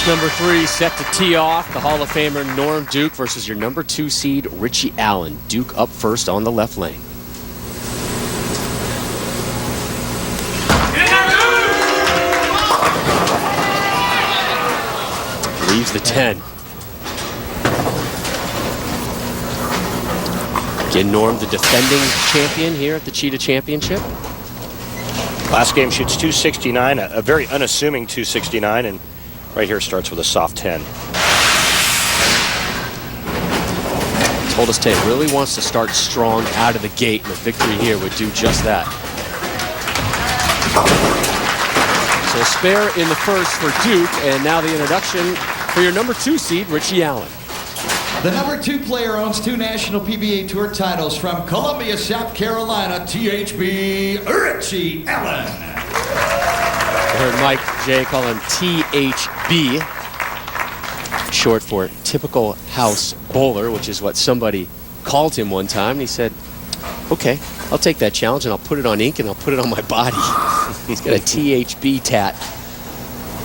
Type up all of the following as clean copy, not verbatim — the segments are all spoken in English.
Match number 3 set to tee off. The Hall of Famer Norm Duke versus your number 2 seed Richie Allen. Duke up first on the left lane. Leaves the 10. Again, Norm, the defending champion here at the Cheetah Championship. Last game shoots 269, a very unassuming 269, and right here starts with a soft 10. Told us today really wants to start strong out of the gate, and a victory here would do just that. So a spare in the first for Duke, and now the introduction for your number 2 seed, Richie Allen. The number 2 player owns 2 national PBA Tour titles from Columbia, South Carolina, THB, Richie Allen. I heard Mike J call him THB, short for typical house bowler, which is what somebody called him one time. And he said, okay, I'll take that challenge and I'll put it on ink and I'll put it on my body. He's got a THB tat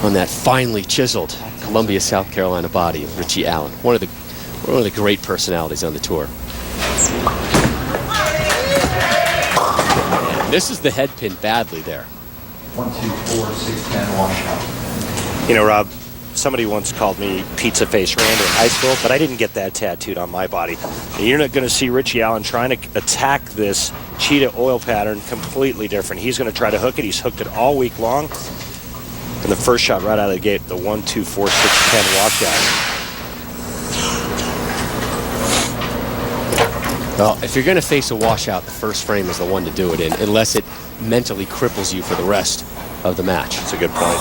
on that finely chiseled Columbia, South Carolina body of Richie Allen. One of the great personalities on the tour. And this is the head pin badly there. 1, 2, 4, 6, 10, washout. You know, Rob, somebody once called me Pizza Face Randy in high school, but I didn't get that tattooed on my body. And you're not going to see Richie Allen trying to attack this cheetah oil pattern completely different. He's going to try to hook it. He's hooked it all week long. And the first shot right out of the gate, the 1, 2, 4, 6, 10 washout. Well, if you're going to face a washout, the first frame is the one to do it in, unless it mentally cripples you for the rest of the match. That's a good point.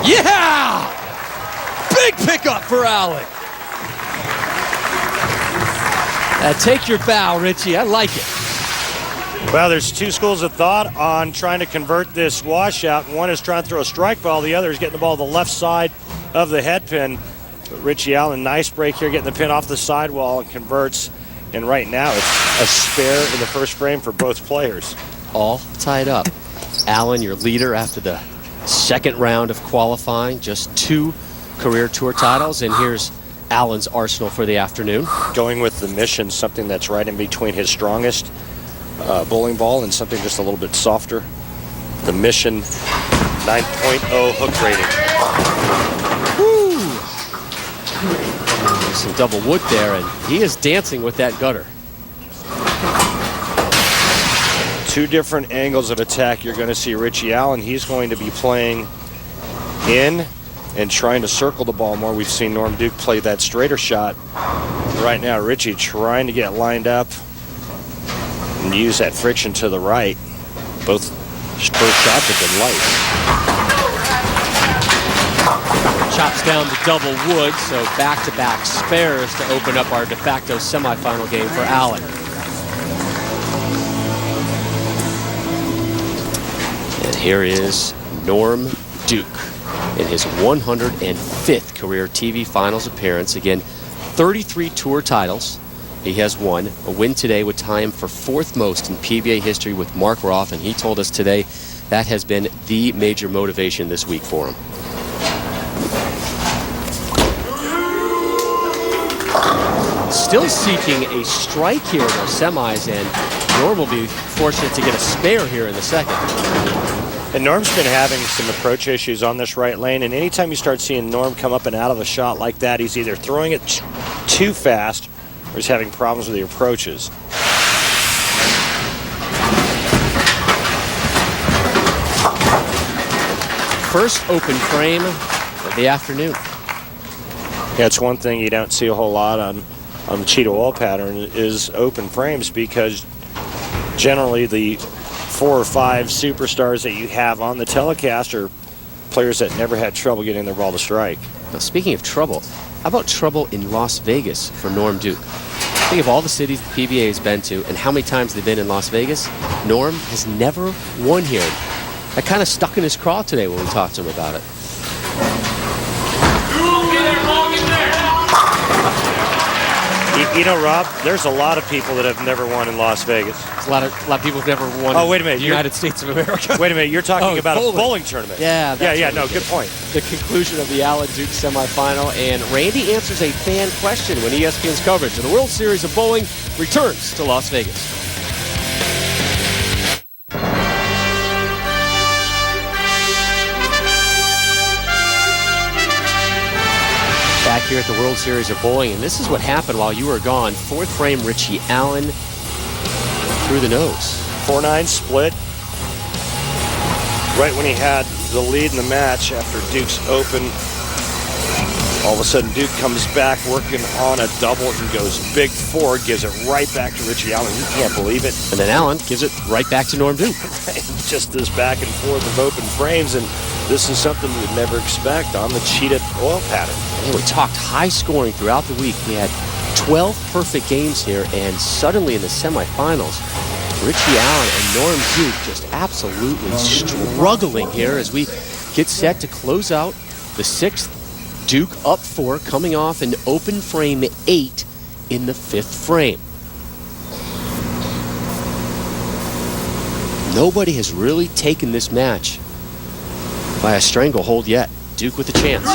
Yeah! Big pickup for Allen. Take your bow, Richie. I like it. Well, there's 2 schools of thought on trying to convert this washout. One is trying to throw a strike ball. The other is getting the ball to the left side of the head pin. But Richie Allen, nice break here, getting the pin off the sidewall and converts. And right now, it's a spare in the first frame for both players. All tied up. Allen, your leader after the second round of qualifying. Just 2 career tour titles. And here's Allen's arsenal for the afternoon. Going with the Mission, something that's right in between his strongest bowling ball and something just a little bit softer. The Mission 9.0 hook rating. Woo! Some double wood there, and he is dancing with that gutter. 2 different angles of attack. You're going to see Richie Allen. He's going to be playing in and trying to circle the ball more. We've seen Norm Duke play that straighter shot. Right now, Richie trying to get lined up and use that friction to the right. Both first shots have been light. Chops down the double wood, so back-to-back spares to open up our de facto semifinal game for Allen. And here is Norm Duke in his 105th career TV Finals appearance. Again, 33 tour titles. He has won. A win today would tie him for 4th most in PBA history with Mark Roth, and he told us today that has been the major motivation this week for him. Still seeking a strike here in the semis, and Norm will be fortunate to get a spare here in the second. And Norm's been having some approach issues on this right lane, and anytime you start seeing Norm come up and out of a shot like that, he's either throwing it too fast or he's having problems with the approaches. First open frame of the afternoon. Yeah, it's one thing you don't see a whole lot on the cheetah oil pattern is open frames, because generally the 4 or 5 superstars that you have on the telecast are players that never had trouble getting their ball to strike. Now, speaking of trouble, how about trouble in Las Vegas for Norm Duke? Think of all the cities the PBA has been to and how many times they've been in Las Vegas. Norm has never won here. That kind of stuck in his craw today when we talked to him about it. He You know, Rob, there's a lot of people that have never won in Las Vegas. A lot of people have never won. Oh, wait a minute. In the United States of America. Wait a minute. You're talking about a bowling tournament. Yeah. No, good point. The conclusion of the Allen Duke semifinal, and Randy answers a fan question when ESPN's coverage of the World Series of Bowling returns to Las Vegas. Back here at the World Series of Bowling, and this is what happened while you were gone. Fourth frame, Richie Allen through the nose. 4-9 split. Right when he had the lead in the match after Duke's open, all of a sudden Duke comes back working on a double and goes big four, gives it right back to Richie Allen. He can't believe it. And then Allen gives it right back to Norm Duke. Just this back and forth of open frames, and this is something you'd never expect on the cheated oil pattern. And we talked high scoring throughout the week. We had 12 perfect games here, and suddenly in the semifinals, Richie Allen and Norm Duke just absolutely struggling here as we get set to close out the sixth. Duke up 4, coming off an open frame 8 in the 5th frame. Nobody has really taken this match by a stranglehold yet. Duke with a chance.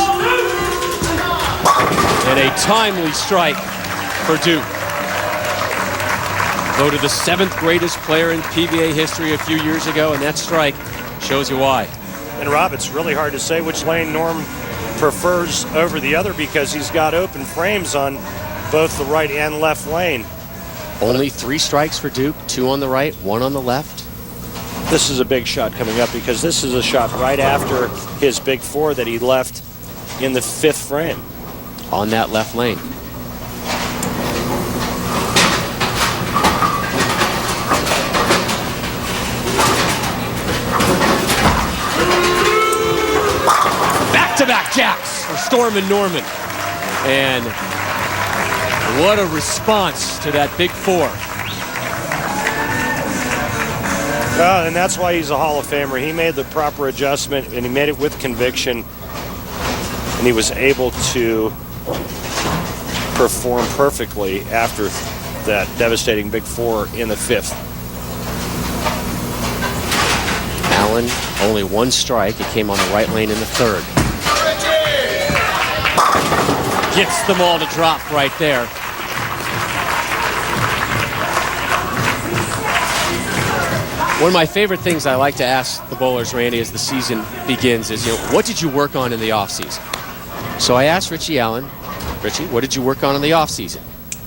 And a timely strike for Duke. Voted the 7th greatest player in PBA history a few years ago, and that strike shows you why. And Rob, it's really hard to say which lane Norm prefers over the other because he's got open frames on both the right and left lane. Only 3 strikes for Duke, 2 on the right, 1 on the left. This is a big shot coming up because this is a shot right after his big four that he left in the 5th frame. On that left lane. Back-to-back jacks for Storm and Norman. And what a response to that big four. And that's why he's a Hall of Famer. He made the proper adjustment, and he made it with conviction. And he was able to perform perfectly after that devastating big four in the 5th. Allen, only 1 strike. It came on the right lane in the 3rd. Gets them all to drop right there. One of my favorite things I like to ask the bowlers, Randy, as the season begins is, what did you work on in the offseason? So I asked Richie Allen, Richie, what did you work on in the offseason?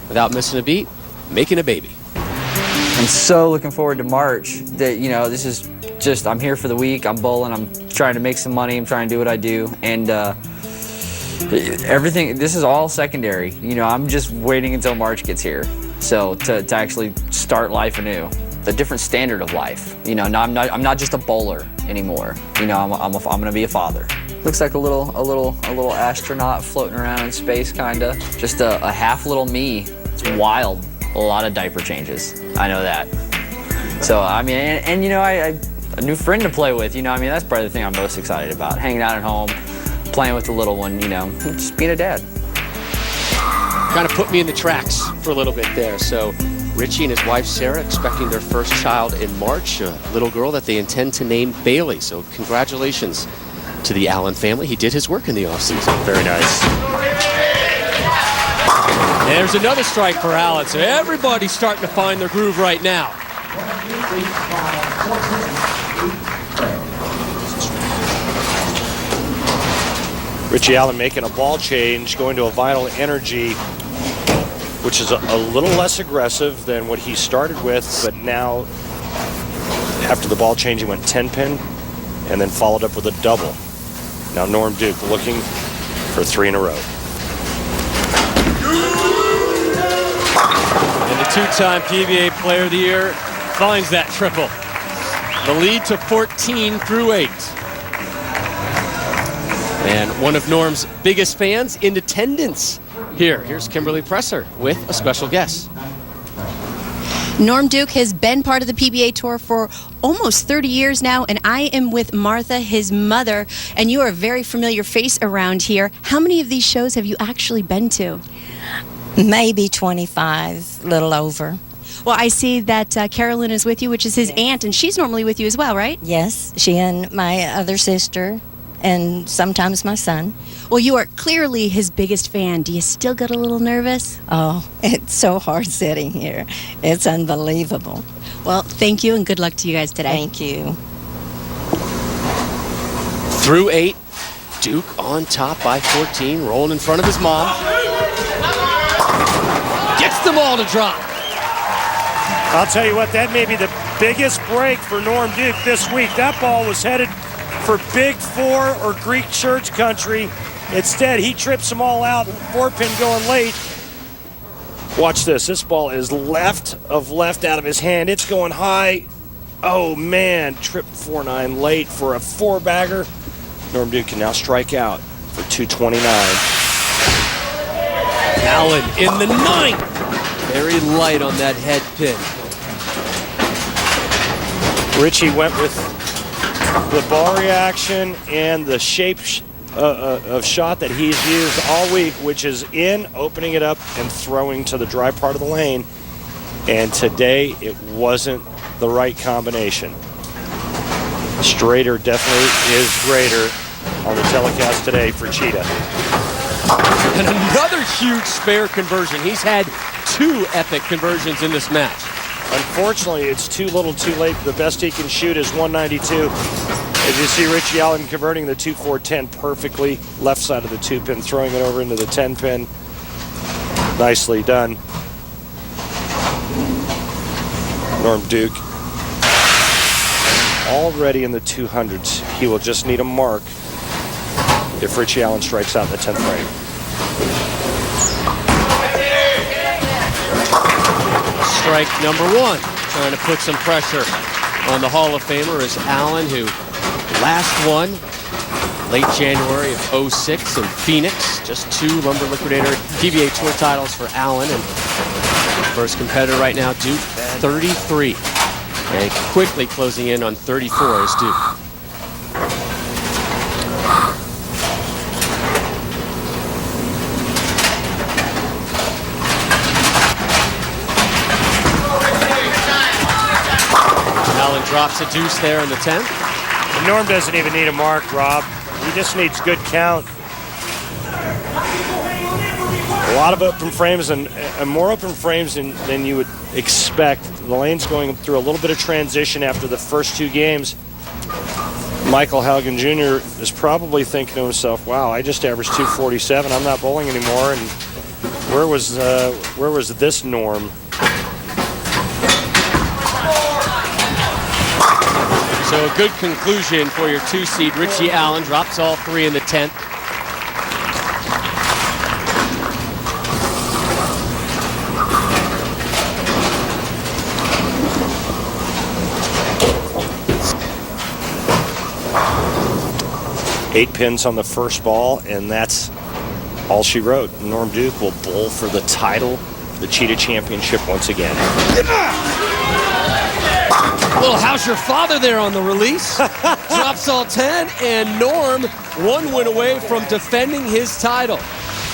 Without missing a beat, making a baby. I'm so looking forward to March. That this is just, I'm here for the week. I'm bowling. I'm trying to make some money. I'm trying to do what I do, and everything. This is all secondary. I'm just waiting until March gets here, so to actually start life anew. A different standard of life. Now I'm not just a bowler anymore. I'm gonna be a father. Looks like a little astronaut floating around in space, kinda. Just a half little me. It's wild. A lot of diaper changes. I know that. So I mean, and I a new friend to play with. That's probably the thing I'm most excited about. Hanging out at home, playing with the little one. Just being a dad. Kind of put me in the tracks for a little bit there. So Richie and his wife Sarah expecting their first child in March, a little girl that they intend to name Bailey. So congratulations to the Allen family. He did his work in the offseason. Very nice. There's another strike for Allen. So everybody's starting to find their groove right now. Richie Allen making a ball change, going to a Vital Energy, which is a little less aggressive than what he started with, but now after the ball change he went 10-pin and then followed up with a double. Now Norm Duke looking for 3 in a row. And the 2-time PBA Player of the Year finds that triple. The lead to 14 through 8. And one of Norm's biggest fans in attendance here. Here's Kimberly Presser with a special guest. Norm Duke has been part of the PBA Tour for almost 30 years now, and I am with Martha, his mother, and you are a very familiar face around here. How many of these shows have you actually been to? Maybe 25, a little over. Well, I see that Carolyn is with you, which is his aunt, and she's normally with you as well, right? Yes, she and my other sister, and sometimes my son. Well, you are clearly his biggest fan. Do you still get a little nervous? Oh, it's so hard sitting here. It's unbelievable. Well, thank you, and good luck to you guys today. Thank you. Through 8, Duke on top by 14, rolling in front of his mom. Gets the ball to drop. I'll tell you what, that may be the biggest break for Norm Duke this week. That ball was headed for Big Four or Greek church country. Instead, he trips them all out, 4-pin going late. Watch this. This ball is left out of his hand. It's going high. Oh, man. Tripped 4-9 late for a 4-bagger. Norm Duke can now strike out for 229. Allen in the 9th. Very light on that head pin. Richie went with the ball reaction and the shape of shot that he's used all week, which is in, opening it up, and throwing to the dry part of the lane. And today, it wasn't the right combination. Straighter definitely is greater on the telecast today for Cheetah. And another huge spare conversion. He's had 2 epic conversions in this match. Unfortunately, it's too little too late. The best he can shoot is 192. As you see Richie Allen converting the 2-4-10 perfectly. Left side of the 2-pin, throwing it over into the 10-pin. Nicely done. Norm Duke already in the 200s. He will just need a mark if Richie Allen strikes out in the 10th frame. Strike number 1. Trying to put some pressure on the Hall of Famer is Allen, who last won late January of 06 in Phoenix. Just 2 Lumber Liquidator PBA Tour titles for Allen. And first competitor right now, Duke, 33. And quickly closing in on 34 is Duke. Allen drops a deuce there in the 10th. And Norm doesn't even need a mark, Rob. He just needs good count. A lot of open frames and more open frames than you would expect. The lane's going through a little bit of transition after the first 2 games. Michael Haugen Jr. is probably thinking to himself, wow, I just averaged 247. I'm not bowling anymore. And where was this Norm? So a good conclusion for your 2-seed. Richie Allen drops all 3 in the 10th. Eight pins on the first ball, and that's all she wrote. Norm Duke will bowl for the title, the Cheetah Championship once again. Little how's your father there on the release. Drops all 10, and Norm 1 win away from defending his title.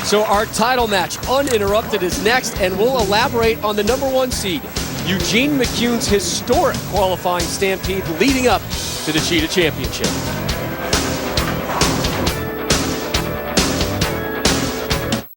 So our title match, uninterrupted, is next, and we'll elaborate on the number 1 seed, Eugene McCune's historic qualifying stampede leading up to the Cheetah Championship.